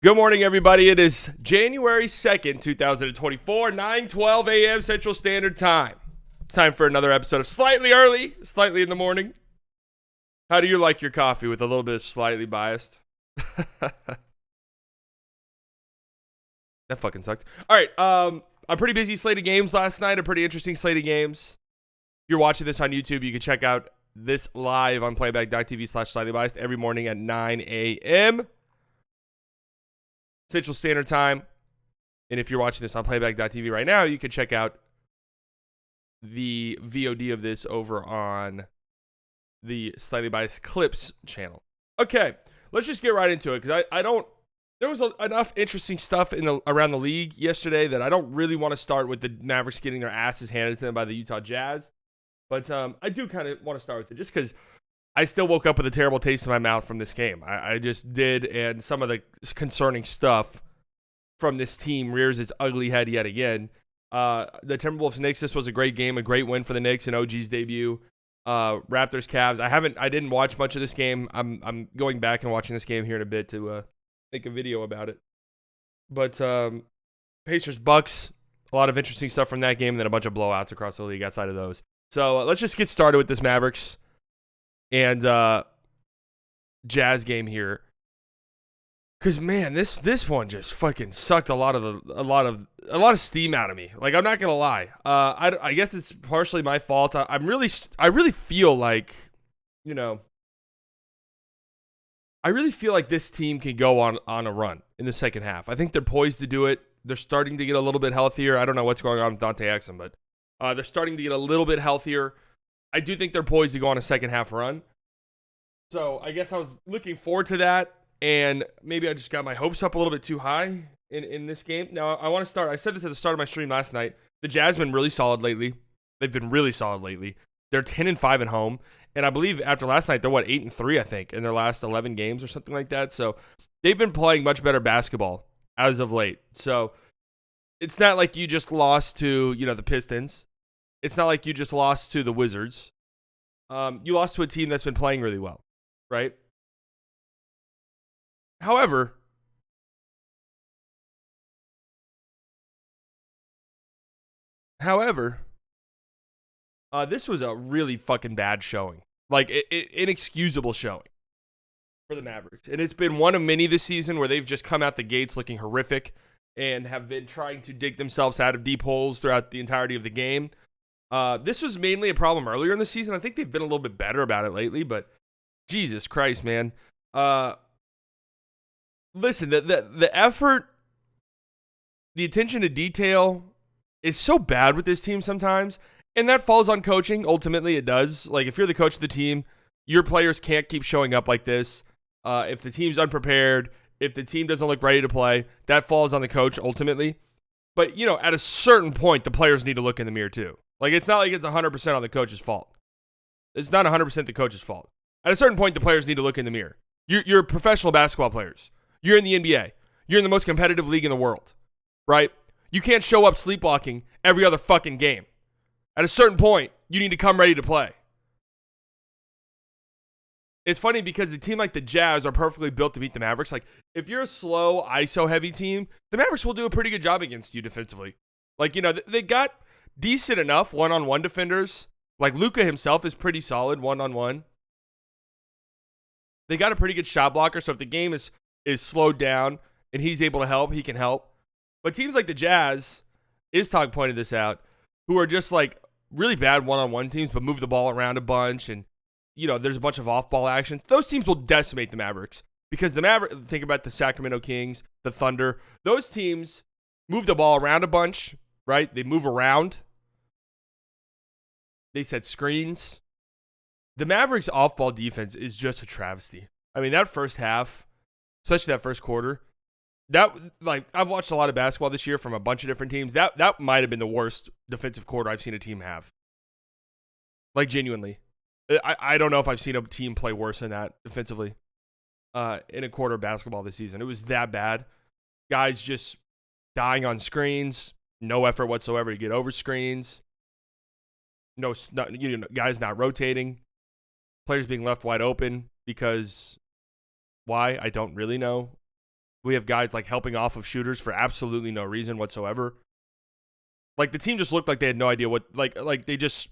Good morning, everybody. It is January 2nd, 2024, 9:12 a.m. Central Standard Time. It's time for another episode of Slightly Early, Slightly in the Morning. How do you like your coffee? With a little bit of slightly biased? That fucking sucked. All right, a pretty busy slate of games last night, a pretty interesting slate of games. If you're watching this on YouTube, you can check out this live on playback.tv/slightly biased every morning at 9 a.m. Central Standard Time. And if you're watching this on playback.tv right now, you can check out the VOD of this over on the Slightly Biased Clips channel. Okay, let's just get right into it because there was enough interesting stuff around the league yesterday that I don't really want to start with the Mavericks getting their asses handed to them by the Utah Jazz. But I do kind of want to start with it just because I still woke up with a terrible taste in my mouth from this game. I just did, and some of the concerning stuff from this team rears its ugly head yet again. The Timberwolves Knicks, this was a great game, a great win for the Knicks in OG's debut. Raptors Cavs, I didn't watch much of this game. I'm going back and watching this game here in a bit to make a video about it. But Pacers Bucks, a lot of interesting stuff from that game, and then a bunch of blowouts across the league outside of those. So let's just get started with this Mavericks and Jazz game here, because man, this one just fucking sucked a lot of steam out of me. Like, I'm not gonna lie, I guess it's partially my fault. I really feel like, I really feel like this team can go on a run in the second half. I think they're poised to do it. They're starting to get a little bit healthier. I don't know what's going on with Dante Exum, but they're starting to get a little bit healthier. I do think they're poised to go on a second half run. So I guess I was looking forward to that, and maybe I just got my hopes up a little bit too high in this game. Now, I want to start. I said this at the start of my stream last night. The Jazz have been really solid lately. They've been really solid lately. They're 10-5 at home, and I believe after last night, they're 8-3, I think, in their last 11 games or something like that. So they've been playing much better basketball as of late. So it's not like you just lost to, the Pistons. It's not like you just lost to the Wizards. You lost to a team that's been playing really well, right? However, this was a really fucking bad showing. Like, inexcusable showing for the Mavericks. And it's been one of many this season where they've just come out the gates looking horrific and have been trying to dig themselves out of deep holes throughout the entirety of the game. This was mainly a problem earlier in the season. I think they've been a little bit better about it lately, but Jesus Christ, man. Listen, the effort, the attention to detail is so bad with this team sometimes, and that falls on coaching. Ultimately, it does. Like, if you're the coach of the team, your players can't keep showing up like this. If the team's unprepared, if the team doesn't look ready to play, that falls on the coach ultimately. But, at a certain point, the players need to look in the mirror too. Like, it's not like it's 100% on the coach's fault. It's not 100% the coach's fault. At a certain point, the players need to look in the mirror. You're professional basketball players. You're in the NBA. You're in the most competitive league in the world, right? You can't show up sleepwalking every other fucking game. At a certain point, you need to come ready to play. It's funny because a team like the Jazz are perfectly built to beat the Mavericks. Like, if you're a slow, ISO-heavy team, the Mavericks will do a pretty good job against you defensively. Like, they got decent enough one-on-one defenders. Like, Luka himself is pretty solid one-on-one. They got a pretty good shot blocker, so if the game is slowed down and he's able to help, he can help. But teams like the Jazz, Istog pointed this out, who are just like really bad one-on-one teams but move the ball around a bunch, and there's a bunch of off-ball action. Those teams will decimate the Mavericks because think about the Sacramento Kings, the Thunder. Those teams move the ball around a bunch, right? They move around. They set screens. The Mavericks' off-ball defense is just a travesty. I mean, that first half, especially that first quarter, I've watched a lot of basketball this year from a bunch of different teams. That might have been the worst defensive quarter I've seen a team have. Like, genuinely. I don't know if I've seen a team play worse than that defensively in a quarter of basketball this season. It was that bad. Guys just dying on screens, no effort whatsoever to get over screens. Guys not rotating. Players being left wide open because why? I don't really know. We have guys like helping off of shooters for absolutely no reason whatsoever. Like the team just looked like they had no idea what, like they just,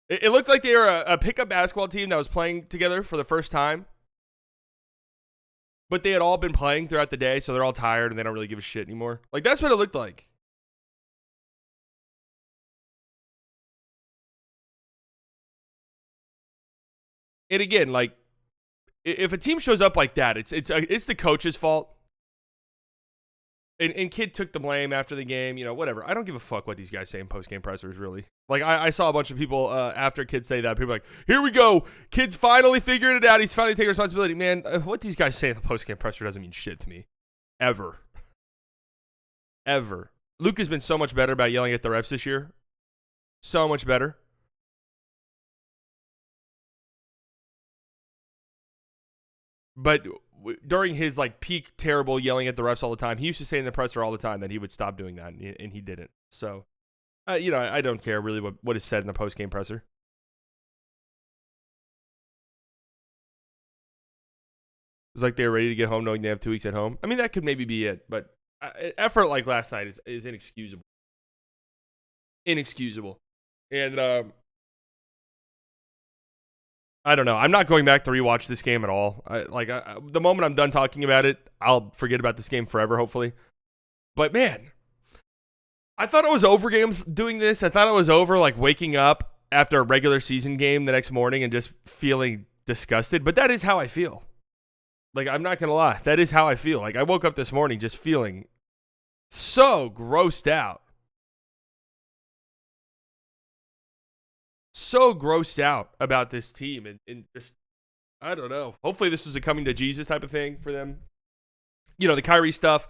it looked like they were a pickup basketball team that was playing together for the first time. But they had all been playing throughout the day, so they're all tired and they don't really give a shit anymore. Like that's what it looked like. And again, like, if a team shows up like that, it's the coach's fault. And Kid took the blame after the game, whatever. I don't give a fuck what these guys say in post-game pressers, really. Like, I saw a bunch of people after Kid say that. People were like, here we go. Kid's finally figuring it out. He's finally taking responsibility. Man, what these guys say in the post-game presser doesn't mean shit to me. Ever. Ever. Luke has been so much better about yelling at the refs this year. So much better. But during his like peak terrible yelling at the refs all the time, he used to say in the presser all the time that he would stop doing that, and he didn't. So, I don't care really what is said in the post-game presser. It's like they're ready to get home knowing they have 2 weeks at home. I mean, that could maybe be it, but effort like last night is inexcusable. Inexcusable. And I don't know. I'm not going back to rewatch this game at all. The moment I'm done talking about it, I'll forget about this game forever, hopefully. But man, I thought it was over games doing this. I thought it was over like waking up after a regular season game the next morning and just feeling disgusted. But that is how I feel. Like, I'm not going to lie. That is how I feel. Like, I woke up this morning just feeling so grossed out. So grossed out about this team and just, I don't know. Hopefully this was a coming to Jesus type of thing for them. The Kyrie stuff,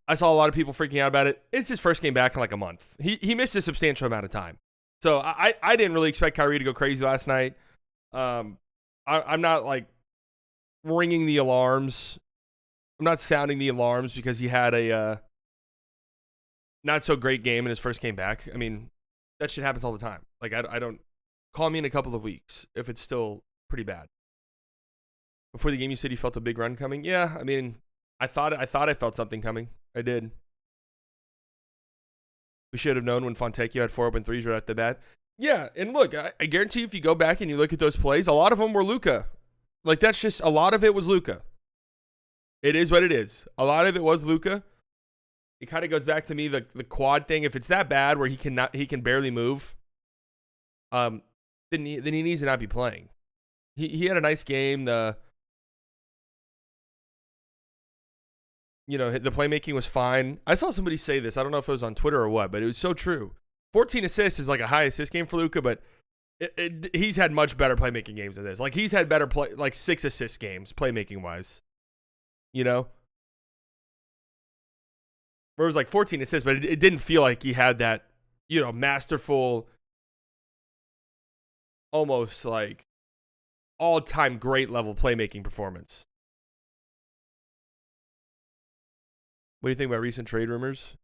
I saw a lot of people freaking out about it. It's his first game back in like a month. He missed a substantial amount of time. So I didn't really expect Kyrie to go crazy last night. I'm not like ringing the alarms. I'm not sounding the alarms because he had a not so great game in his first game back. I mean, that shit happens all the time. Like I don't. Call me in a couple of weeks if it's still pretty bad. Before the game, you said you felt a big run coming. Yeah, I mean, I thought I felt something coming. I did. We should have known when Fontecchio had 4 open threes right at the bat. Yeah, and look, I guarantee you if you go back and you look at those plays, a lot of them were Luka. Like, that's just, a lot of it was Luka. It is what it is. A lot of it was Luka. It kind of goes back to me, the quad thing. If it's that bad where he can barely move, then he needs to not be playing. He had a nice game. The playmaking was fine. I saw somebody say this. I don't know if it was on Twitter or what, but it was so true. 14 assists is like a high assist game for Luka, but he's had much better playmaking games than this. Like, he's had better 6 assist games playmaking wise. Where it was like 14 assists, but it didn't feel like he had that, masterful, almost like all-time great level playmaking performance. What do you think about recent trade rumors?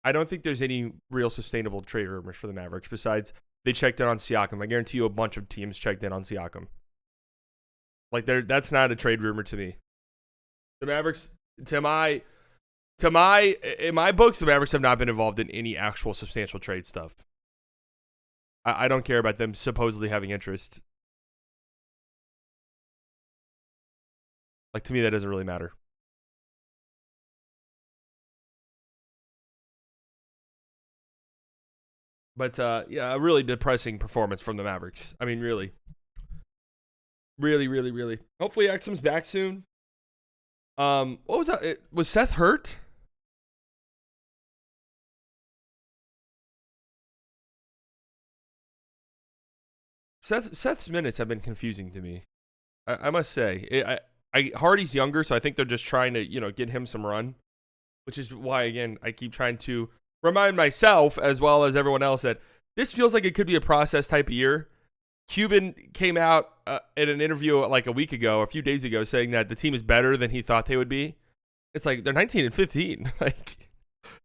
I don't think there's any real sustainable trade rumors for the Mavericks besides they checked in on Siakam. I guarantee you a bunch of teams checked in on Siakam. Like, that's not a trade rumor to me. The Mavericks, in my books, the Mavericks have not been involved in any actual substantial trade stuff. I don't care about them supposedly having interest. Like, to me, that doesn't really matter. But, yeah, a really depressing performance from the Mavericks. I mean, really. Really, really, really. Hopefully, Exum's back soon. What was that? Was Seth hurt? Seth's minutes have been confusing to me. I must say. Hardy's younger, so I think they're just trying to, get him some run. Which is why, again, I keep trying to remind myself, as well as everyone else, that this feels like it could be a process type of year. Cuban came out in an interview like a few days ago, saying that the team is better than he thought they would be. It's like, they're 19 and 15. Like,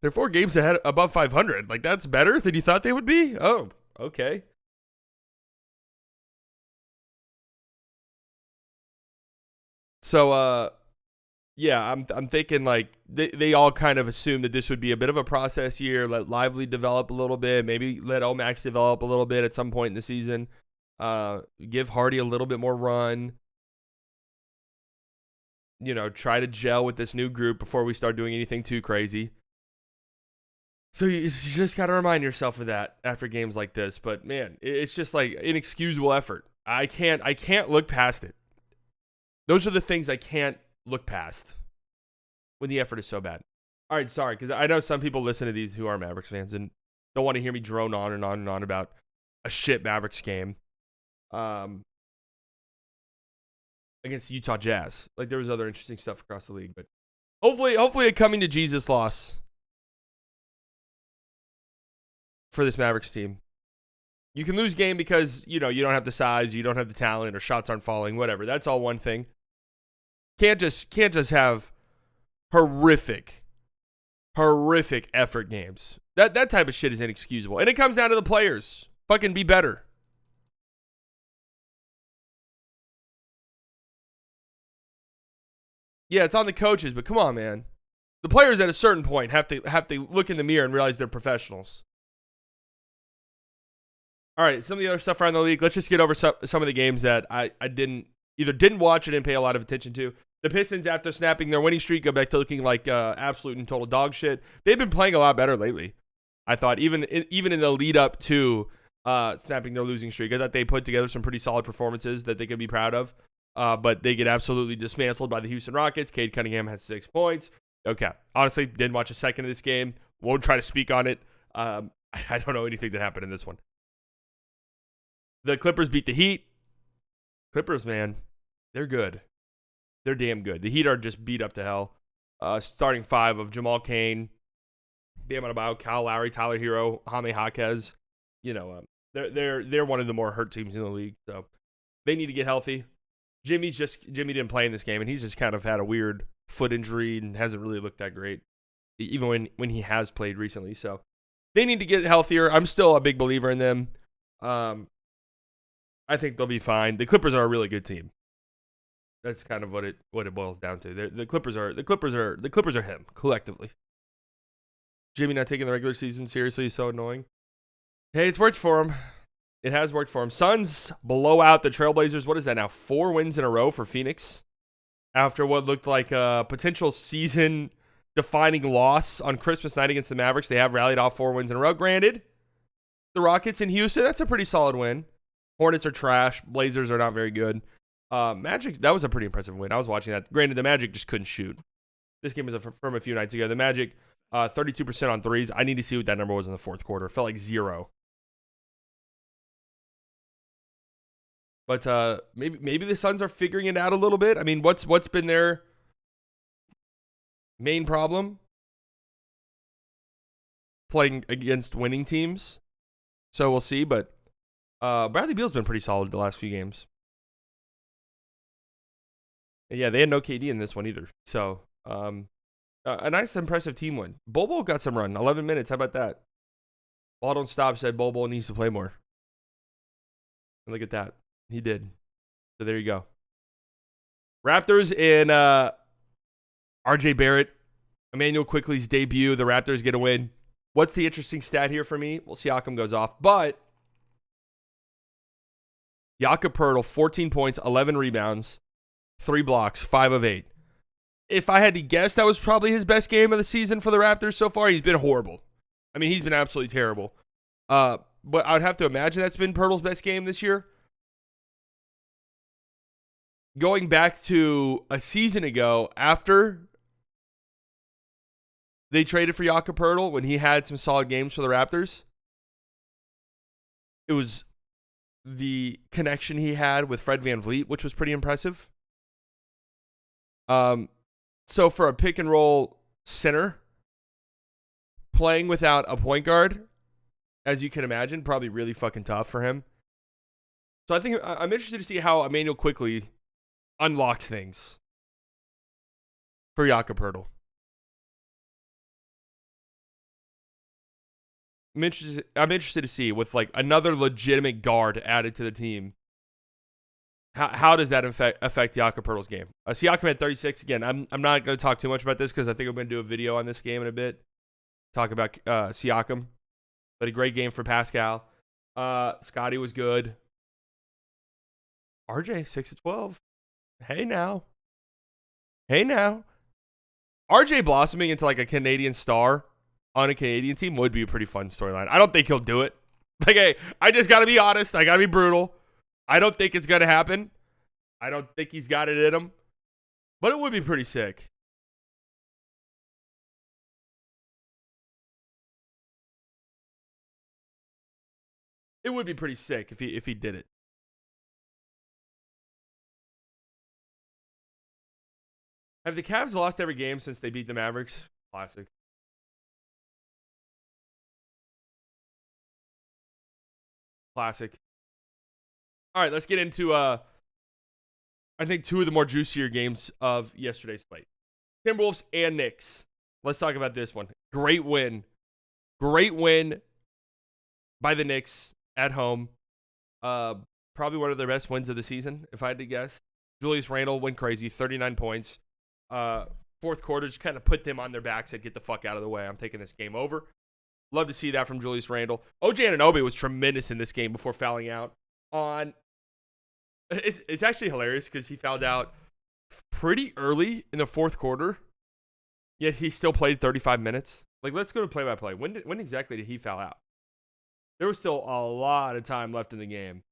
they're 4 games ahead above 500. Like, that's better than you thought they would be? Oh, okay. So, yeah, I'm thinking like they all kind of assumed that this would be a bit of a process year. Let Lively develop a little bit, maybe let Omax develop a little bit at some point in the season. Give Hardy a little bit more run. Try to gel with this new group before we start doing anything too crazy. So you just got to remind yourself of that after games like this. But man, it's just like inexcusable effort. I can't look past it. Those are the things I can't look past when the effort is so bad. All right, sorry, because I know some people listen to these who are Mavericks fans and don't want to hear me drone on and on and on about a shit Mavericks game against Utah Jazz. Like, there was other interesting stuff across the league, but hopefully a coming to Jesus loss for this Mavericks team. You can lose game because, you don't have the size, you don't have the talent, or shots aren't falling, whatever. That's all one thing. Can't just have horrific effort games. That type of shit is inexcusable. And it comes down to the players. Fucking be better. Yeah, it's on the coaches, but come on, man. The players at a certain point have to look in the mirror and realize they're professionals. All right, some of the other stuff around the league. Let's just get over some of the games that I didn't watch or didn't pay a lot of attention to. The Pistons, after snapping their winning streak, go back to looking like absolute and total dog shit. They've been playing a lot better lately. I thought even in the lead up to snapping their losing streak, I thought they put together some pretty solid performances that they could be proud of. But they get absolutely dismantled by the Houston Rockets. Cade Cunningham has 6 points. Okay, honestly, didn't watch a second of this game. Won't try to speak on it. I don't know anything that happened in this one. The Clippers beat the Heat. Clippers, man, they're good. They're damn good. The Heat are just beat up to hell. Starting 5 of Jamal Cain, Bam Adebayo, Kyle Lowry, Tyler Hero, Jaime Jaquez. They're one of the more hurt teams in the league, so they need to get healthy. Jimmy didn't play in this game, and he's just kind of had a weird foot injury and hasn't really looked that great, even when he has played recently. So they need to get healthier. I'm still a big believer in them. I think they'll be fine. The Clippers are a really good team. That's kind of what it boils down to. The Clippers are him collectively. Jimmy not taking the regular season seriously is so annoying. Hey, it's worked for him. It has worked for him. Suns blow out the Trailblazers. What is that now? 4 wins in a row for Phoenix after what looked like a potential season-defining loss on Christmas night against the Mavericks. They have rallied off 4 wins in a row. Granted, the Rockets in Houston, that's a pretty solid win. Hornets are trash. Blazers are not very good. Magic, that was a pretty impressive win. I was watching that. Granted, the Magic just couldn't shoot. This game was from a few nights ago. The Magic, 32% on threes. I need to see what that number was in the fourth quarter. It felt like 0. But maybe the Suns are figuring it out a little bit. I mean, what's been their main problem? Playing against winning teams. So we'll see. But Bradley Beal's been pretty solid the last few games. And yeah, they had no KD in this one either. So a nice, impressive team win. Bobo got some run. 11 minutes. How about that? Ball don't stop said Bobo needs to play more. And look at that. He did. So there you go. Raptors in RJ Barrett, Emmanuel Quickley's debut. The Raptors get a win. What's the interesting stat here for me? Well, Siakam goes off. But Jakob Poeltl, 14 points, 11 rebounds, 3 blocks, 5 of 8. If I had to guess, that was probably his best game of the season for the Raptors so far. He's been horrible. I mean, he's been absolutely terrible. But I would have to imagine that's been Poeltl's best game this year. Going back to a season ago, after they traded for Jakob Poeltl, when he had some solid games for the Raptors, it was the connection he had with Fred VanVleet, which was pretty impressive. So for a pick and roll center, playing without a point guard, as you can imagine, probably really fucking tough for him. So I think I'm interested to see how Emmanuel Quickley unlocks things for Jakob Poeltl. I'm interested to see with like another legitimate guard added to the team, How does that affect Jakob Poeltl's game? Siakam had 36. Again, I'm not going to talk too much about this because I think I'm going to do a video on this game in a bit. Talk about Siakam. But a great game for Pascal. Scotty was good. RJ, 6 of 12. Hey now. RJ blossoming into like a Canadian star on a Canadian team would be a pretty fun storyline. I don't think he'll do it. Like, hey, I just got to be honest. I got to be brutal. I don't think it's going to happen. I don't think he's got it in him. But it would be pretty sick. It would be pretty sick if he did it. Have the Cavs lost every game since they beat the Mavericks? Classic. Classic. All right, let's get into I think two of the more juicier games of yesterday's slate. Timberwolves and Knicks. Let's talk about this one. Great win. Great win by the Knicks at home. Probably one of their best wins of the season, if I had to guess. Julius Randle went crazy, 39 points. Fourth quarter just kind of put them on their backs, said, get the fuck out of the way. I'm taking this game over. Love to see that from Julius Randle. OG Anunoby was tremendous in this game before fouling out on. It's actually hilarious because he fouled out pretty early in the fourth quarter, yet he still played 35 minutes. Like, let's go to play-by-play. When exactly did he foul out? There was still a lot of time left in the game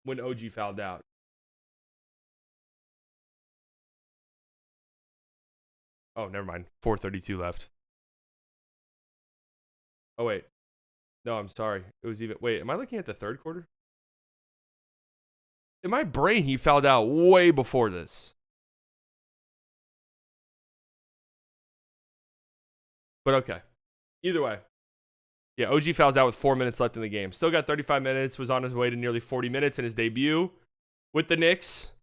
when OG fouled out. Oh, never mind. 4:32 left. Oh, wait. No, I'm sorry. It was even... Wait, am I looking at the third quarter? In my brain, he fouled out way before this. But okay. Either way. Yeah, OG fouls out with 4 minutes left in the game. Still got 35 minutes. Was on his way to nearly 40 minutes in his debut with the Knicks.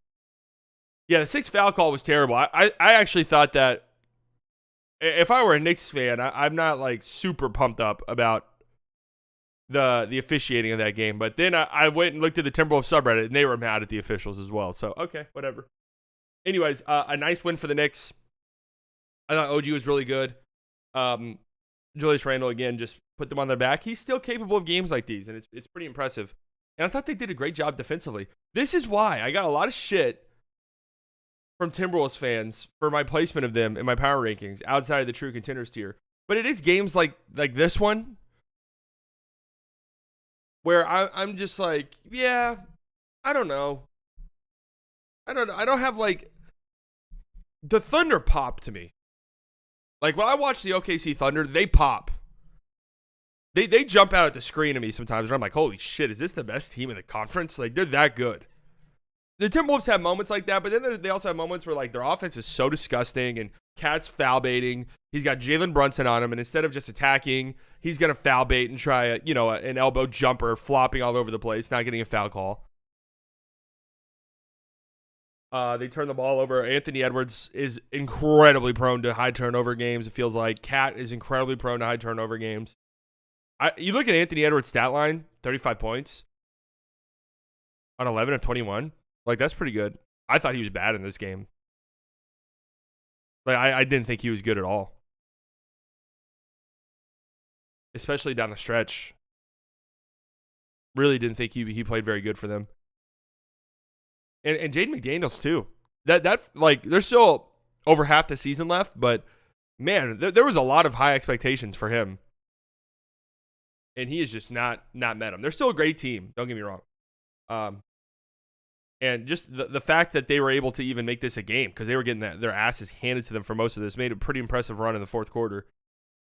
Yeah, the 6th foul call was terrible. I actually thought that if I were a Knicks fan, I'm not like super pumped up about the officiating of that game. But then I went and looked at the Timberwolves subreddit, and they were mad at the officials as well. So, okay, whatever. Anyways, a nice win for the Knicks. I thought OG was really good. Julius Randle, again, just put them on their back. He's still capable of games like these, and it's pretty impressive. And I thought they did a great job defensively. This is why I got a lot of shit from Timberwolves fans for my placement of them in my power rankings outside of the true contenders tier. But it is games like this one where I'm just like, yeah, I don't know. I don't have like the Thunder pop to me. Like when I watch the OKC Thunder, they pop. They jump out at the screen at me sometimes where I'm like, holy shit, is this the best team in the conference? Like, they're that good. The Timberwolves have moments like that, but then they also have moments where like their offense is so disgusting and Cat's foul baiting. He's got Jalen Brunson on him, and instead of just attacking, he's gonna foul bait and try an elbow jumper, flopping all over the place, not getting a foul call. They turn the ball over. Anthony Edwards is incredibly prone to high turnover games. It feels like Cat is incredibly prone to high turnover games. You look at Anthony Edwards' stat line, 35 points on 11 of 21. Like, that's pretty good. I thought he was bad in this game. Like, I didn't think he was good at all. Especially down the stretch. Really didn't think he played very good for them. And Jaden McDaniels, too. That like, there's still over half the season left, but, man, there was a lot of high expectations for him. And he has just not met them. They're still a great team. Don't get me wrong. And just the fact that they were able to even make this a game, because they were getting their asses handed to them for most of this, made a pretty impressive run in the fourth quarter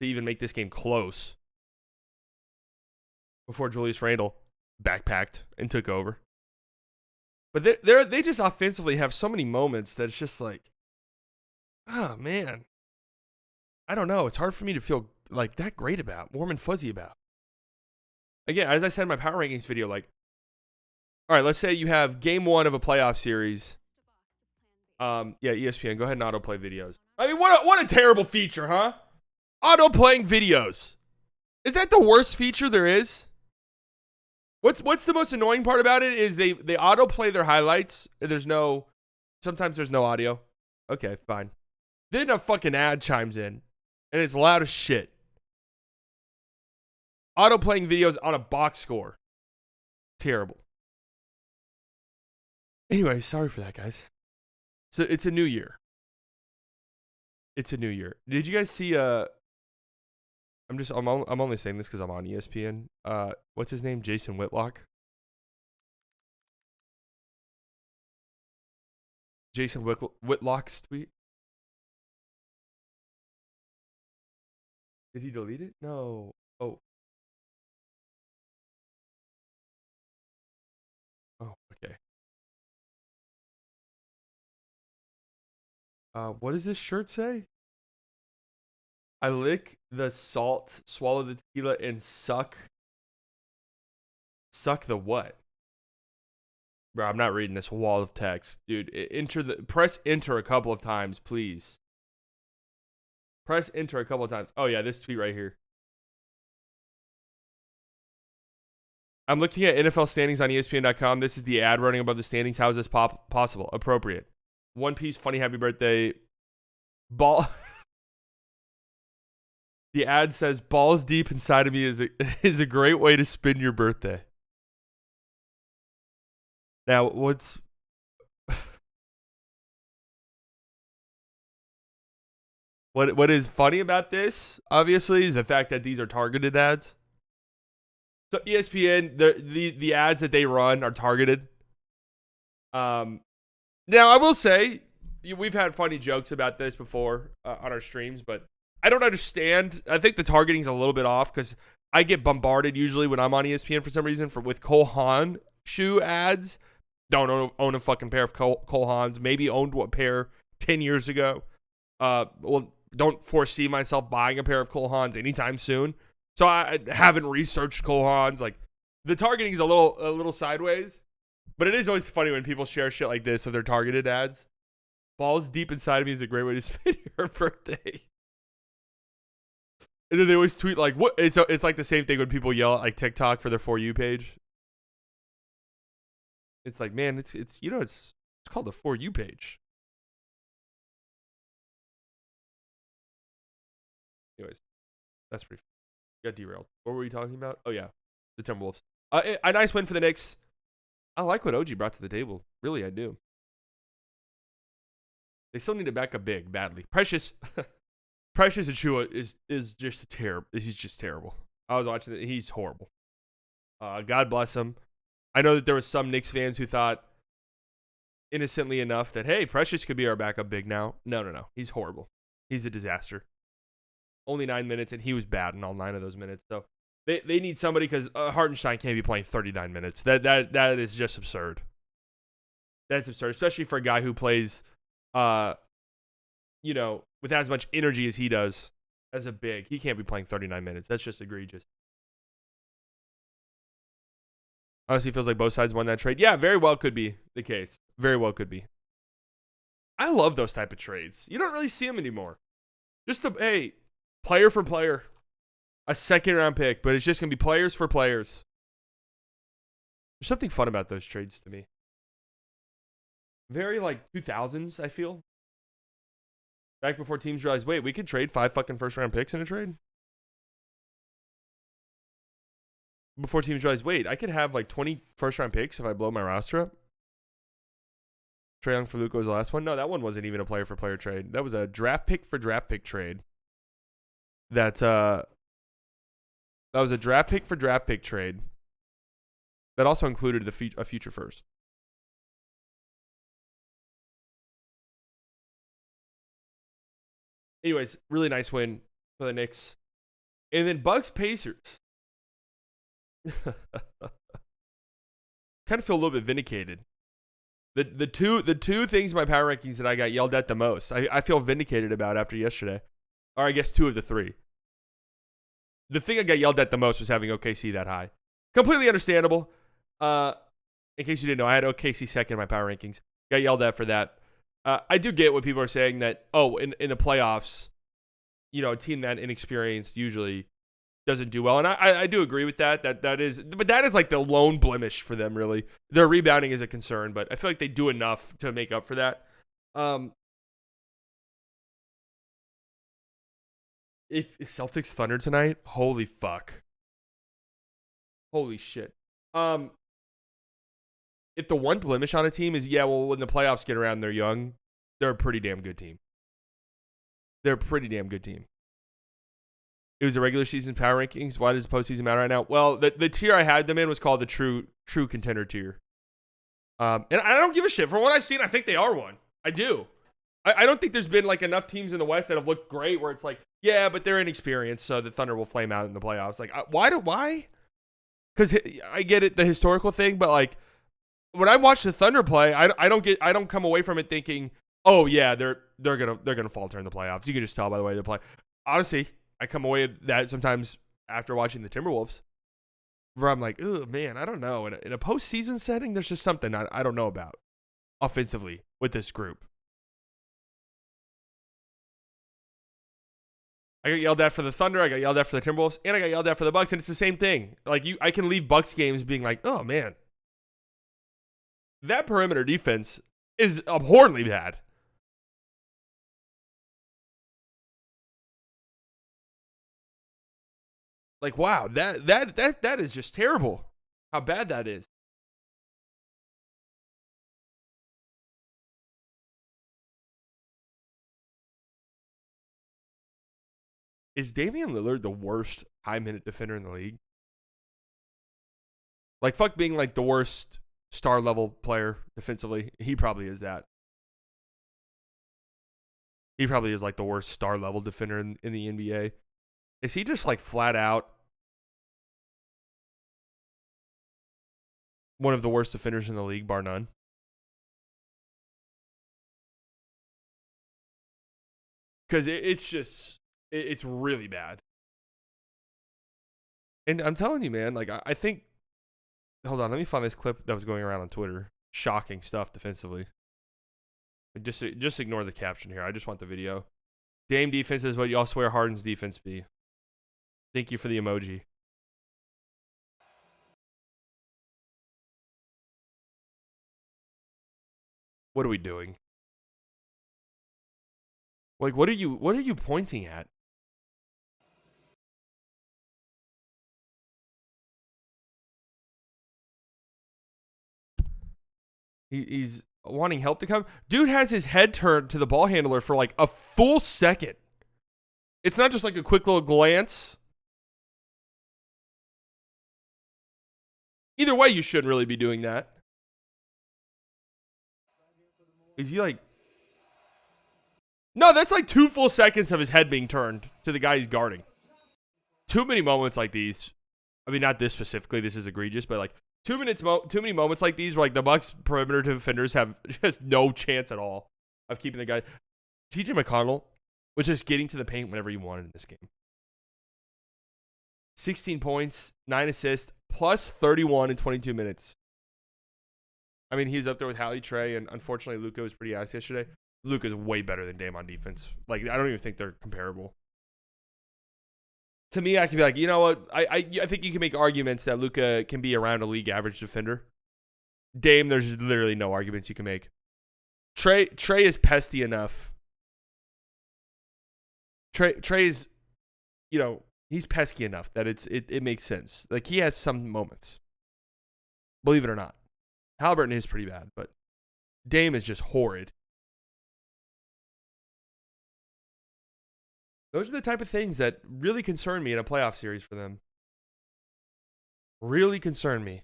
to even make this game close before Julius Randle backpacked and took over. But they just offensively have so many moments that it's just like, oh, man. I don't know. It's hard for me to feel like that great about, warm and fuzzy about. Again, as I said in my power rankings video, like, all right, let's say you have game one of a playoff series. Yeah, ESPN, go ahead and autoplay videos. I mean, what a terrible feature, huh? Autoplaying videos. Is that the worst feature there is? What's the most annoying part about it is they autoplay their highlights. And sometimes there's no audio. Okay, fine. Then a fucking ad chimes in, and it's loud as shit. Autoplaying videos on a box score. Terrible. Anyway, sorry for that, guys. So it's a new year. It's a new year. Did you guys see? I'm only saying this because I'm on ESPN. What's his name? Jason Whitlock. Jason Whitlock's tweet. Did he delete it? No. Oh. Oh, okay. What does this shirt say? I lick the salt, swallow the tequila, and suck. Suck the what? Bro, I'm not reading this wall of text. Dude, press enter a couple of times, please. Press enter a couple of times. Oh, yeah, this tweet right here. I'm looking at NFL standings on ESPN.com. This is the ad running above the standings. How is this possible? Appropriate. One Piece, funny happy birthday. Ball. The ad says, balls deep inside of me is a great way to spend your birthday. Now, what is funny about this, obviously, is the fact that these are targeted ads. So ESPN, the ads that they run are targeted. Now, I will say, we've had funny jokes about this before on our streams, but I don't understand. I think the targeting's a little bit off because I get bombarded usually when I'm on ESPN for some reason with Cole Haan shoe ads. Don't own a fucking pair of Cole Haans. Maybe owned a pair 10 years ago. Well, don't foresee myself buying a pair of Cole Haans anytime soon. So I haven't researched Cole Haans. Like, the targeting is a little sideways, but it is always funny when people share shit like this of their targeted ads. Balls deep inside of me is a great way to spend your birthday. And then they always tweet like, "What?" It's like the same thing when people yell at like TikTok for their For You page. It's like, man, it's called the For You page. Anyways, that's pretty. Got derailed. What were we talking about? Oh yeah, the Timberwolves. A nice win for the Knicks. I like what OG brought to the table. Really, I do. They still need to back up big badly. Precious Achiuwa is just terrible. He's just terrible. I was watching it. He's horrible. God bless him. I know that there was some Knicks fans who thought, innocently enough, that, hey, Precious could be our backup big now. No. He's horrible. He's a disaster. Only 9 minutes, and he was bad in all 9 of those minutes. So they need somebody because Hartenstein can't be playing 39 minutes. That is just absurd. That's absurd, especially for a guy who plays, with as much energy as he does as a big. He can't be playing 39 minutes. That's just egregious. Honestly, feels like both sides won that trade. Yeah, very well could be the case. Very well could be. I love those type of trades. You don't really see them anymore. Just player for player. A second-round pick, but it's just going to be players for players. There's something fun about those trades to me. Very, 2000s, I feel. Back before teams realized, wait, we could trade 5 fucking first-round picks in a trade? Before teams realized, wait, I could have 20 first-round picks if I blow my roster up? Trae Young for Luka was the last one? No, that one wasn't even a player-for-player trade. That was a draft pick for draft pick trade. That was a draft pick for draft pick trade. That also included a future first. Anyways, really nice win for the Knicks. And then Bucks Pacers. Kind of feel a little bit vindicated. The two things in my power rankings that I got yelled at the most, I feel vindicated about after yesterday. Or I guess 2 of the 3. The thing I got yelled at the most was having OKC that high. Completely understandable. In case you didn't know, I had OKC second in my power rankings. Got yelled at for that. I do get what people are saying that, in the playoffs, a team that inexperienced usually doesn't do well. And I do agree with that. That is like the lone blemish for them, really. Their rebounding is a concern, but I feel like they do enough to make up for that. If Celtics Thunder tonight, holy fuck. Holy shit. If the one blemish on a team is, when the playoffs get around, they're young, they're a pretty damn good team. They're a pretty damn good team. It was the regular season power rankings. Why does postseason matter right now? Well, the tier I had them in was called the true contender tier. And I don't give a shit. From what I've seen, I think they are one. I do. I don't think there's been like enough teams in the West that have looked great where it's like, yeah, but they're inexperienced, so the Thunder will flame out in the playoffs. Like, why? Because I get it, the historical thing, but like when I watch the Thunder play, I don't come away from it thinking, oh yeah, they're gonna falter in the playoffs. You can just tell by the way they play. Honestly, I come away with that sometimes after watching the Timberwolves, where I'm like, oh man, I don't know. In a postseason setting, there's just something I don't know about offensively with this group. I got yelled at for the Thunder, I got yelled at for the Timberwolves, and I got yelled at for the Bucks, and it's the same thing. Like I can leave Bucks games being like, oh man, that perimeter defense is abhorrently bad. Like, wow, that is just terrible. How bad that is. Is Damian Lillard the worst high-minute defender in the league? Like, fuck being like the worst star-level player defensively. He probably is that. He probably is like the worst star-level defender in the NBA. Is he just like flat out one of the worst defenders in the league, bar none? Because it's really bad. And I'm telling you, man, like I think, hold on, let me find this clip that was going around on Twitter. Shocking stuff defensively. Just ignore the caption here. I just want the video. Dame defense is what y'all swear Harden's defense be. Thank you for the emoji. What are we doing? Like, what are you pointing at? He's wanting help to come. Dude has his head turned to the ball handler for like a full second. It's not just like a quick little glance. Either way, you shouldn't really be doing that. Is he like... No, that's like 2 full seconds of his head being turned to the guy he's guarding. Too many moments like these. I mean, not this specifically. This is egregious, but like too many moments like these where like the Bucks perimeter defenders have just no chance at all of keeping the guy. TJ McConnell was just getting to the paint whenever he wanted in this game. 16 points, 9 assists, plus 31 in 22 minutes. I mean, he's up there with Hallie Trey, and unfortunately, Luka was pretty ass yesterday. Luka's way better than Dame on defense. Like, I don't even think they're comparable. To me, I can be like, you know what? I think you can make arguments that Luka can be around a league average defender. Dame, there's literally no arguments you can make. Trey is pesty enough. Trey's, he's pesky enough that it makes sense. Like, he has some moments. Believe it or not. Halliburton is pretty bad, but Dame is just horrid. Those are the type of things that really concern me in a playoff series for them. Really concern me.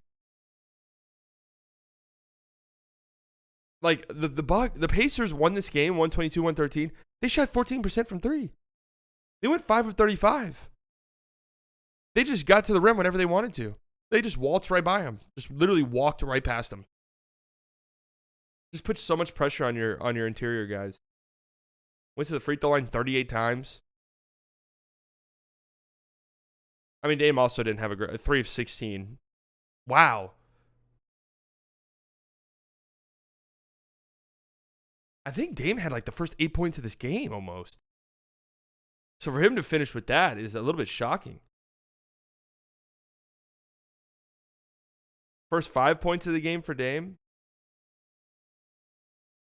Like, the Pacers won this game, 122-113. They shot 14% from 3. They went 5 of 35. They just got to the rim whenever they wanted to. They just waltzed right by him. Just literally walked right past him. Just puts so much pressure on your interior guys. Went to the free throw line 38 times. I mean, Dame also didn't have a 3 of 16. Wow. I think Dame had like the first 8 points of this game almost. So for him to finish with that is a little bit shocking. First 5 points of the game for Dame.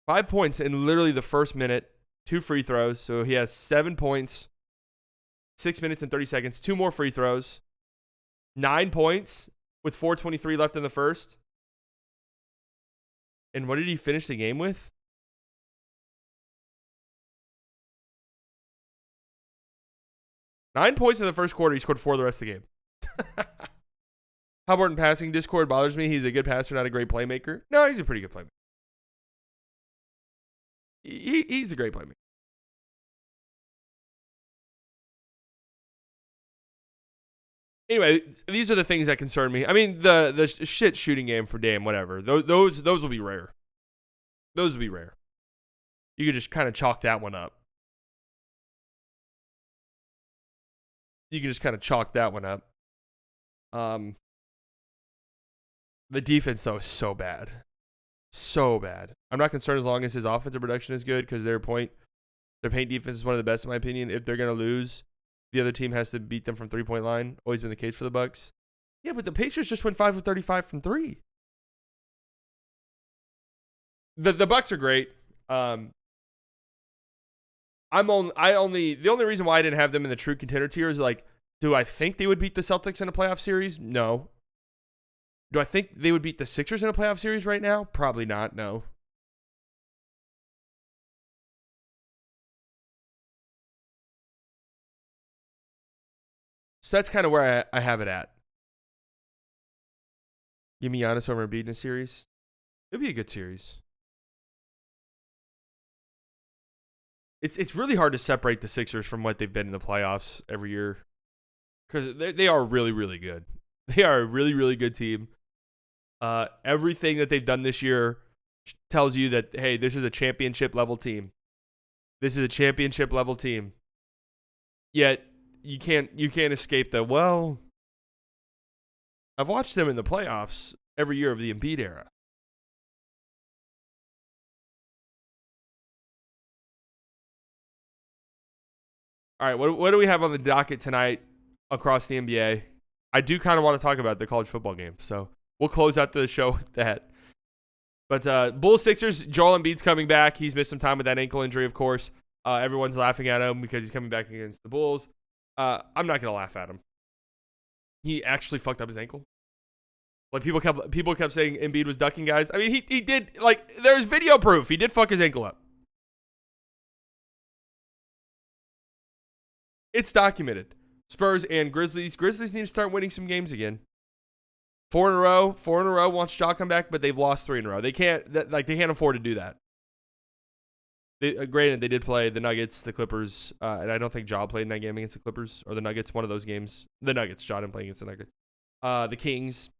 5 points in literally the first minute. 2 free throws. So he has 7 points. 6 minutes and 30 seconds. 2 more free throws. 9 points with 4:23 left in the first. And what did he finish the game with? 9 points in the first quarter. He scored 4 the rest of the game. How about in passing? Discord bothers me. He's a good passer, not a great playmaker. No, he's a pretty good playmaker. He's a great playmaker. Anyway, these are the things that concern me. I mean, the shit shooting game for Dame, whatever. Those will be rare. Those will be rare. You could just kind of chalk that one up. The defense, though, is so bad. So bad. I'm not concerned as long as his offensive production is good because their paint defense is one of the best, in my opinion. If they're going to lose, the other team has to beat them from three-point line. Always been the case for the Bucks. Yeah, but the Pacers just went 5 of 35 from 3. The Bucks are great. The only reason why I didn't have them in the true contender tier is like, do I think they would beat the Celtics in a playoff series? No. Do I think they would beat the Sixers in a playoff series right now? Probably not, no. So that's kind of where I have it at. Give me Giannis over Embiid in a series. It'd be a good series. It's really hard to separate the Sixers from what they've been in the playoffs every year because they are really, really good. They are a really, really good team. Everything that they've done this year tells you that, hey, this is a championship level team. This is a championship level team. Yet you can't escape the, well, I've watched them in the playoffs every year of the Embiid era. All right, what do we have on the docket tonight across the NBA? I do kind of want to talk about the college football game, so we'll close out the show with that. But Bulls Sixers, Joel Embiid's coming back. He's missed some time with that ankle injury, of course. Everyone's laughing at him because he's coming back against the Bulls. I'm not gonna laugh at him. He actually fucked up his ankle. Like people kept saying Embiid was ducking guys. I mean, he did. Like there's video proof. He did fuck his ankle up. It's documented. Spurs and Grizzlies. Grizzlies need to start winning some games again. 4 in a row. 4 in a row. Wants Ja come back, but they've lost 3 in a row. They can't afford to do that. Granted, they did play the Nuggets, the Clippers, and I don't think Ja played in that game against the Clippers or the Nuggets. One of those games. The Nuggets. Ja didn't play against the Nuggets. The Kings.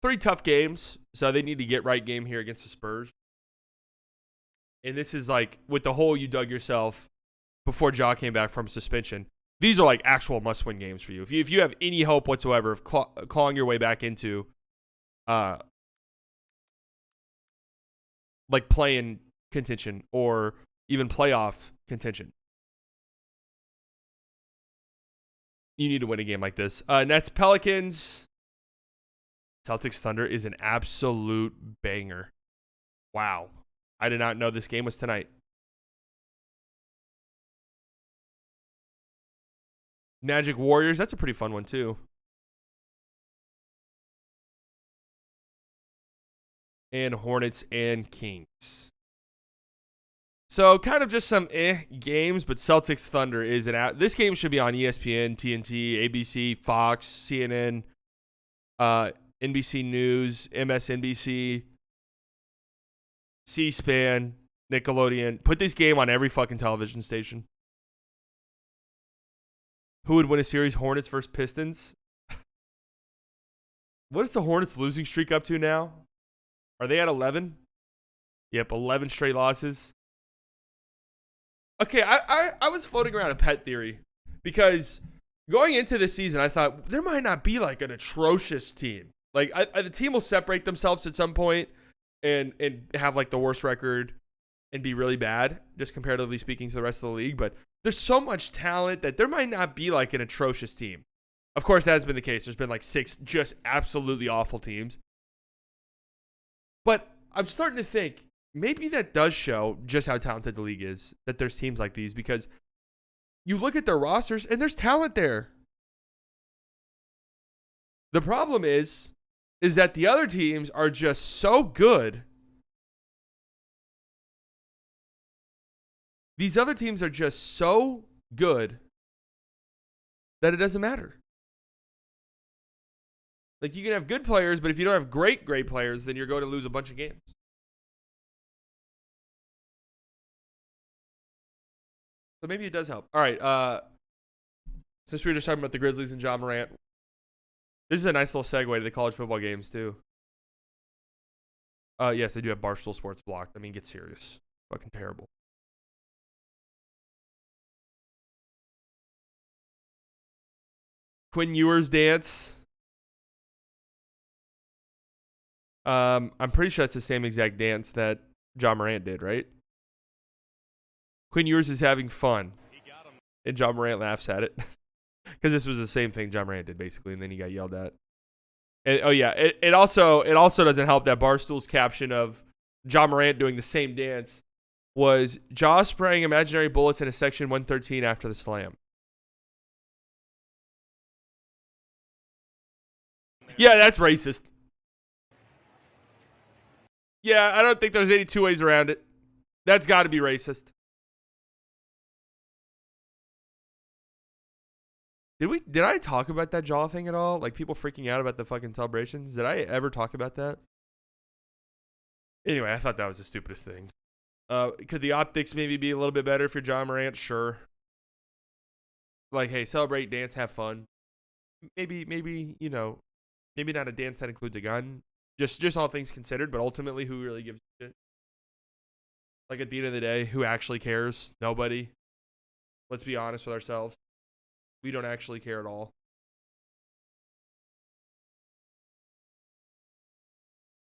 Three tough games, so they need to get right game here against the Spurs. And this is like with the hole you dug yourself before Ja came back from suspension. These are like actual must-win games for you. If you have any hope whatsoever of clawing your way back into, like play-in contention or even playoff contention, you need to win a game like this. Nets Pelicans, Celtics Thunder is an absolute banger. Wow. I did not know this game was tonight. Magic Warriors, that's a pretty fun one too. And Hornets and Kings. So kind of just some games, but Celtics Thunder is an out. This game should be on ESPN, TNT, ABC, Fox, CNN, NBC News, MSNBC, C-SPAN, Nickelodeon. Put this game on every fucking television station. Who would win a series? Hornets versus Pistons? What is the Hornets losing streak up to now? Are they at 11? Yep, 11 straight losses. Okay, I was floating around a pet theory because going into this season, I thought there might not be like an atrocious team. Like the team will separate themselves at some point and have like the worst record and be really bad, just comparatively speaking to the rest of the league. But there's so much talent that there might not be like an atrocious team. Of course, that has been the case. There's been like 6 just absolutely awful teams. But I'm starting to think maybe that does show just how talented the league is, that there's teams like these, because you look at their rosters and there's talent there. The problem is that the other teams are just so good. These other teams are just so good that it doesn't matter. Like, you can have good players, but if you don't have great players, then you're going to lose a bunch of games. So maybe it does help. All right. Since we were just talking about the Grizzlies and Ja Morant, this is a nice little segue to the college football games, too. Yes, they do have Barstool Sports blocked. I mean, get serious. Fucking terrible. Quinn Ewers dance. I'm pretty sure it's the same exact dance that Ja Morant did, right? Quinn Ewers is having fun, and Ja Morant laughs at it because this was the same thing Ja Morant did basically, and then he got yelled at. And it also doesn't help that Barstool's caption of Ja Morant doing the same dance was Ja spraying imaginary bullets in a section 113 after the slam. Yeah, that's racist. Yeah, I don't think there's any two ways around it. That's got to be racist. Did I talk about that jaw thing at all? Like, people freaking out about the fucking celebrations? Did I ever talk about that? Anyway, I thought that was the stupidest thing. Could the optics maybe be a little bit better if you're Ja Morant? Sure. Like, hey, celebrate, dance, have fun. Maybe, you know, maybe not a dance that includes a gun. Just all things considered, but ultimately, who really gives a shit? Like, at the end of the day, who actually cares? Nobody. Let's be honest with ourselves. We don't actually care at all.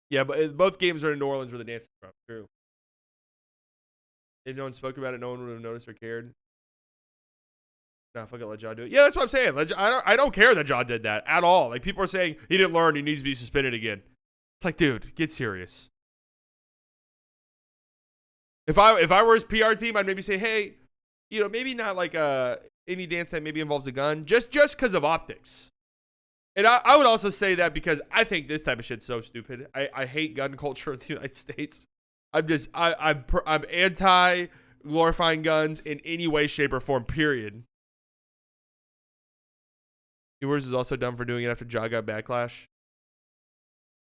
Yeah, but both games are in New Orleans where the dance is from. True. If no one spoke about it, no one would have noticed or cared. Nah, fuck it, let Ja do it. Yeah, that's what I'm saying. I don't care that Ja did that at all. Like, people are saying he didn't learn, he needs to be suspended again. It's like, dude, get serious. If I were his PR team, I'd maybe say, hey, you know, maybe not like any dance that maybe involves a gun, just because of optics. And I would also say that because I think this type of shit's so stupid. I hate gun culture in the United States. I'm anti glorifying guns in any way, shape, or form. Period. Ewers is also done for doing it after Ja got backlash.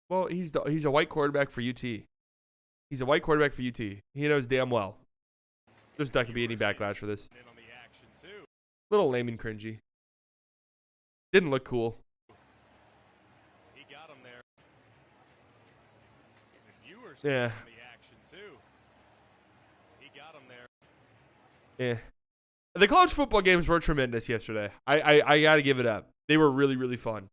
Well, he's a white quarterback for UT. He's a white quarterback for UT. He knows damn well there's not gonna be any backlash for this. Little lame and cringy. Didn't look cool. Yeah. Yeah. The college football games were tremendous yesterday. I got to give it up. They were really, really fun.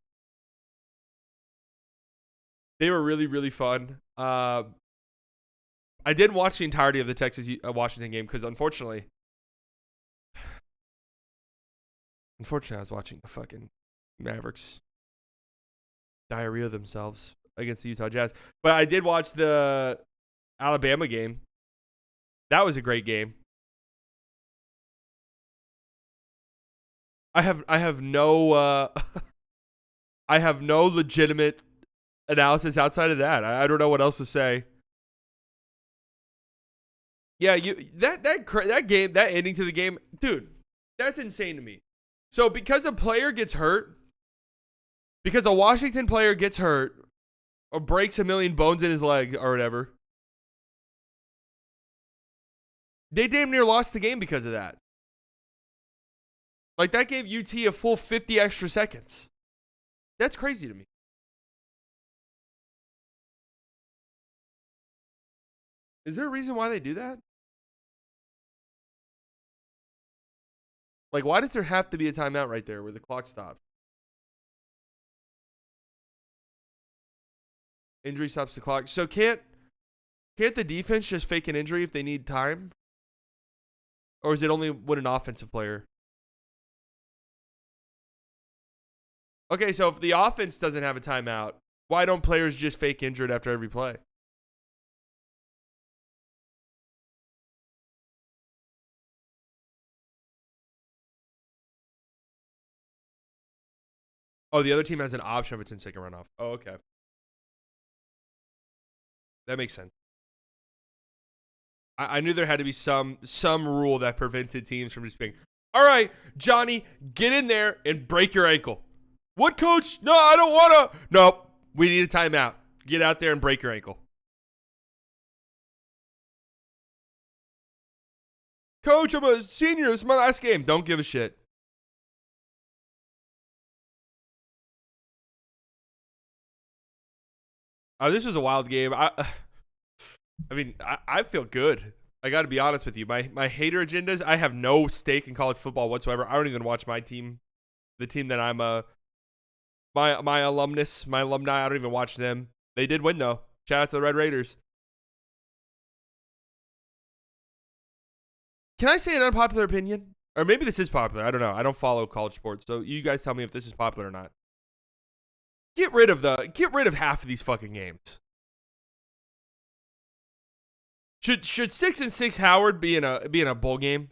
They were really, really fun. I didn't watch the entirety of the Texas-Washington game because, unfortunately, I was watching the fucking Mavericks diarrhea themselves against the Utah Jazz. But I did watch the Alabama game. That was a great game. I have no I have no legitimate analysis outside of that. I don't know what else to say. Yeah, that game, that ending to the game, dude, that's insane to me. So because a player gets hurt, because a Washington player gets hurt or breaks a million bones in his leg or whatever, they damn near lost the game because of that. Like, that gave UT a full 50 extra seconds. That's crazy to me. Is there a reason why they do that? Like, why does there have to be a timeout right there where the clock stops? Injury stops the clock. So can't the defense just fake an injury if they need time? Or is it only when an offensive player? Okay, so if the offense doesn't have a timeout, why don't players just fake injured after every play? Oh, the other team has an option of a 10-second runoff. Oh, okay. That makes sense. I knew there had to be some rule that prevented teams from just being, all right, Johnny, get in there and break your ankle. What, coach? No, I don't want to. Nope. We need a timeout. Get out there and break your ankle. Coach, I'm a senior. This is my last game. Don't give a shit. Oh, this was a wild game. I feel good. I got to be honest with you. My hater agendas, I have no stake in college football whatsoever. I don't even watch my team, the team that I'm my alumnus, my alumni. I don't even watch them. They did win though. Shout out to the Red Raiders. Can I say an unpopular opinion? Or maybe this is popular. I don't know. I don't follow college sports, so you guys tell me if this is popular or not. Get rid of half of these fucking games. Should 6-6 Howard be in a bowl game?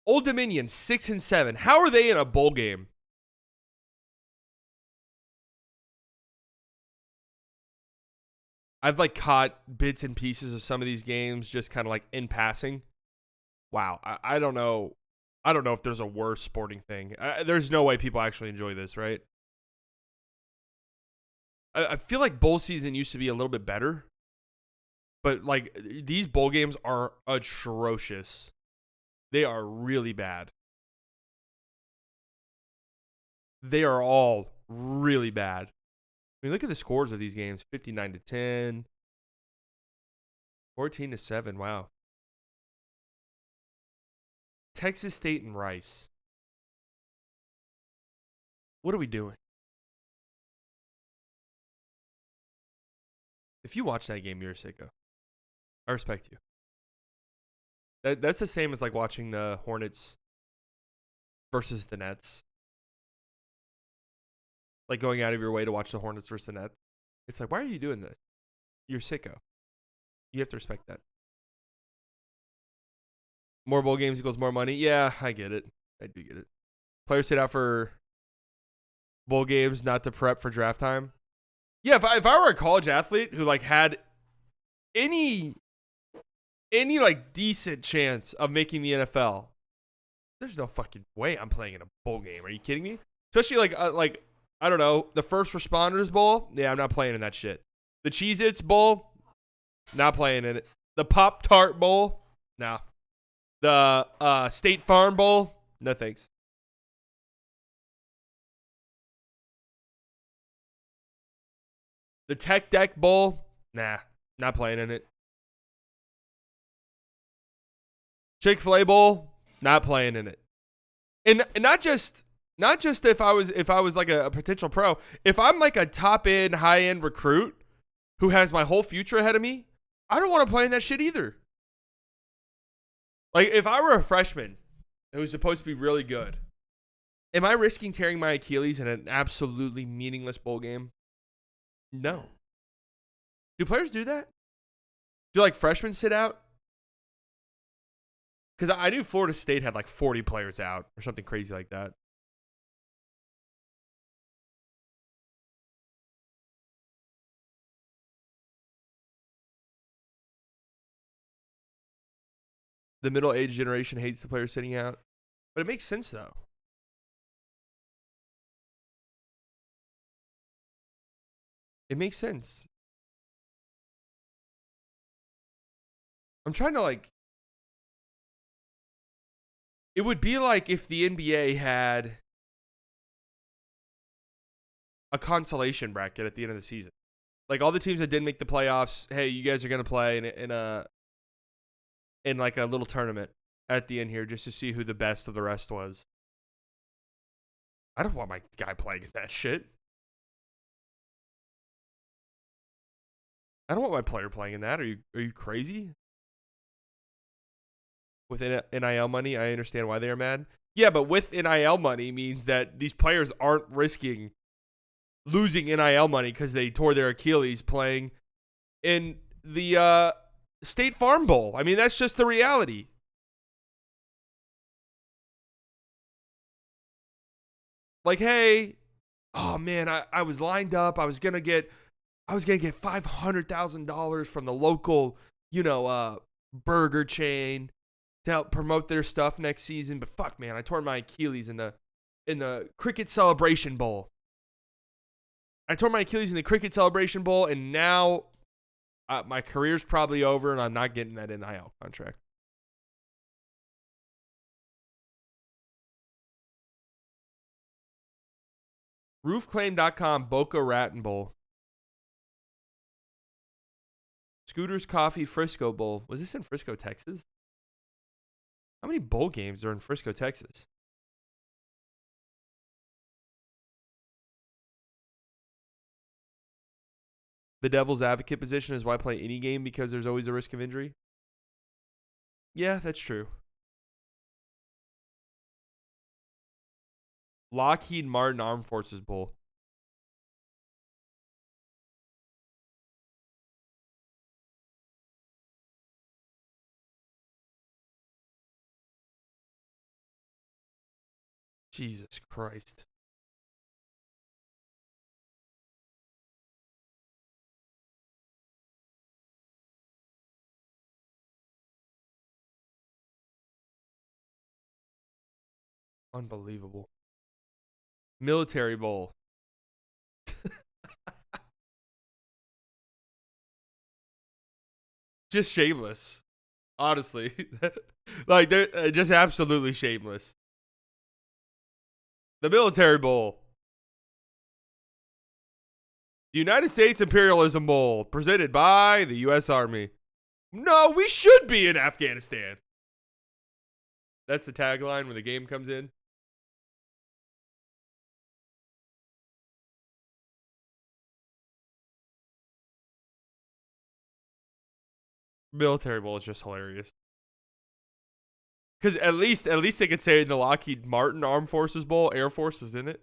Old Dominion 6-7. How are they in a bowl game? I've like caught bits and pieces of some of these games just kind of like in passing. Wow, I don't know. I don't know if there's a worse sporting thing. There's no way people actually enjoy this, right? I feel like bowl season used to be a little bit better, but like these bowl games are atrocious. They are really bad. They are all really bad. I mean, look at the scores of these games: 59-10, 14-7. Wow. Texas State and Rice. What are we doing? If you watch that game, you're a sicko. I respect you. That's the same as like watching the Hornets versus the Nets. Like going out of your way to watch the Hornets versus the Nets. It's like, why are you doing this? You're a sicko. You have to respect that. More bowl games equals more money. Yeah, I get it. I do get it. Players sit out for bowl games not to prep for draft time. Yeah, if I were a college athlete who like had any like decent chance of making the NFL, there's no fucking way I'm playing in a bowl game. Are you kidding me? Especially like I don't know, the First Responders Bowl. Yeah, I'm not playing in that shit. The Cheez-Its Bowl, not playing in it. The Pop-Tart Bowl, no. The State Farm Bowl, no thanks. The Tech Deck Bowl, nah, not playing in it. Chick-fil-A Bowl, not playing in it. And not just if I was like a potential pro. If I'm like a top end, high end recruit who has my whole future ahead of me, I don't want to play in that shit either. Like if I were a freshman who's supposed to be really good, am I risking tearing my Achilles in an absolutely meaningless bowl game? No. Do players do that? Do like freshmen sit out? Because I knew Florida State had like 40 players out or something crazy like that. The middle-aged generation hates the players sitting out. But it makes sense, though. It makes sense. I'm trying to like... It would be like if the NBA had a consolation bracket at the end of the season. Like all the teams that didn't make the playoffs, hey, you guys are going to play in like a little tournament at the end here just to see who the best of the rest was. I don't want my guy playing in that shit. I don't want my player playing in that. Are you crazy? With NIL money, I understand why they are mad. Yeah, but with NIL money means that these players aren't risking losing NIL money because they tore their Achilles playing in the State Farm Bowl. I mean, that's just the reality. Like, hey, oh man, I was lined up. I was gonna get $500,000 from the local, burger chain to help promote their stuff next season. But fuck, man, I tore my Achilles in the Cricket Celebration Bowl. I tore my Achilles in the Cricket Celebration Bowl, and now my career's probably over, and I'm not getting that NIL contract. Roofclaim.com Boca Raton Bowl. Scooters Coffee Frisco Bowl. Was this in Frisco, Texas? How many bowl games are in Frisco, Texas? The devil's advocate position is why play any game because there's always a risk of injury. Yeah, that's true. Lockheed Martin Armed Forces Bowl. Jesus Christ. Unbelievable. Military Bowl. Just shameless. Honestly. Like, they're just absolutely shameless. The Military Bowl. The United States Imperialism Bowl, presented by the U.S. Army. No, we should be in Afghanistan. That's the tagline when the game comes in. Military Bowl is just hilarious. Because at least they could say in the Lockheed Martin Armed Forces Bowl, Air Force is in it.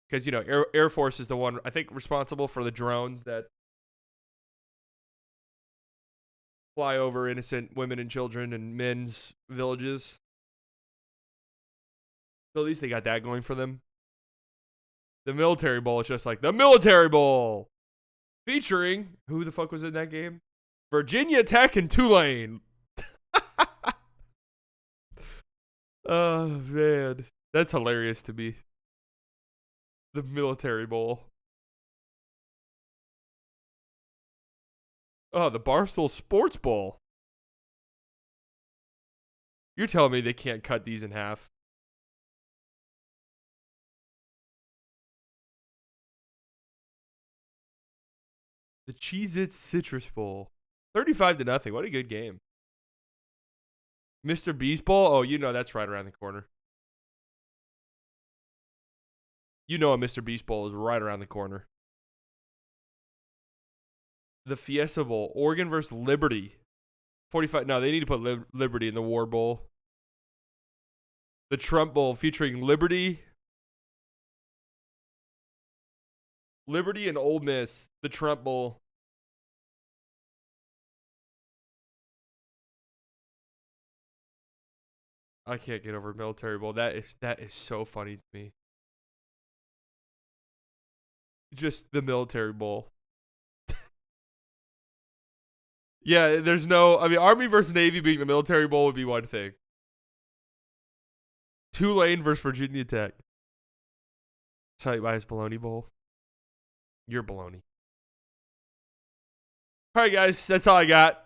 Because, Air Force is the one, I think, responsible for the drones that fly over innocent women and children and men's villages. So at least they got that going for them. The Military Bowl is just like, the Military Bowl! Featuring, who the fuck was in that game? Virginia Tech and Tulane. Oh, man. That's hilarious to me. The Military Bowl. Oh, the Barstool Sports Bowl. You're telling me they can't cut these in half? The Cheez-Its Citrus Bowl. 35-0. What a good game. Mr. Beast Bowl? Oh, that's right around the corner. A Mr. Beast Bowl is right around the corner. The Fiesta Bowl. Oregon versus Liberty. 45. No, they need to put Liberty in the War Bowl. The Trump Bowl featuring Liberty and Ole Miss. The Trump Bowl. I can't get over Military Bowl. That is so funny to me. Just the Military Bowl. Yeah, there's no... I mean, Army versus Navy being the Military Bowl would be one thing. Tulane versus Virginia Tech. Slightly biased Baloney Bowl. You're baloney. All right, guys. That's all I got.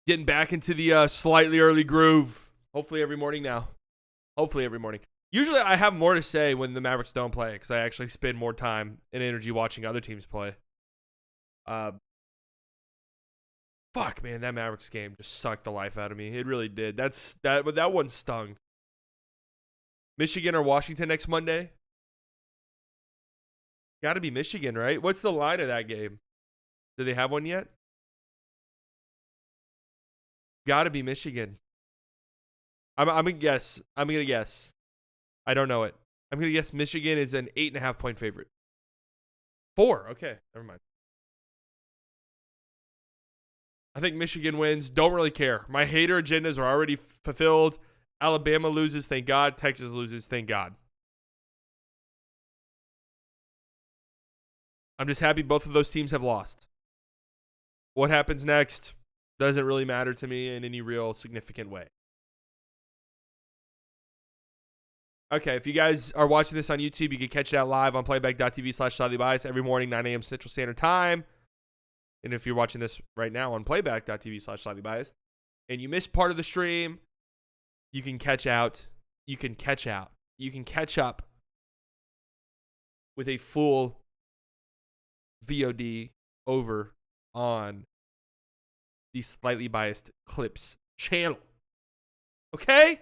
Getting back into the slightly early groove. Hopefully every morning now. Usually I have more to say when the Mavericks don't play because I actually spend more time and energy watching other teams play. Fuck, man, that Mavericks game just sucked the life out of me. It really did. That one stung. Michigan or Washington next Monday? Got to be Michigan, right? What's the line of that game? Do they have one yet? Got to be Michigan. I'm gonna guess. I'm gonna guess. I don't know it. I'm gonna guess Michigan is an 8.5 point favorite. 4. Okay, never mind. I think Michigan wins. Don't really care. My hater agendas are already fulfilled. Alabama loses, thank God. Texas loses, thank God. I'm just happy both of those teams have lost. What happens next doesn't really matter to me in any real significant way. Okay, if you guys are watching this on YouTube, you can catch that live on playback.tv/slightlybiased every morning, 9 a.m. Central Standard Time. And if you're watching this right now on playback.tv/slightlybiased and you missed part of the stream, you can catch out. You can catch out. You can catch up with a full VOD over on the Slightly Biased Clips channel. Okay?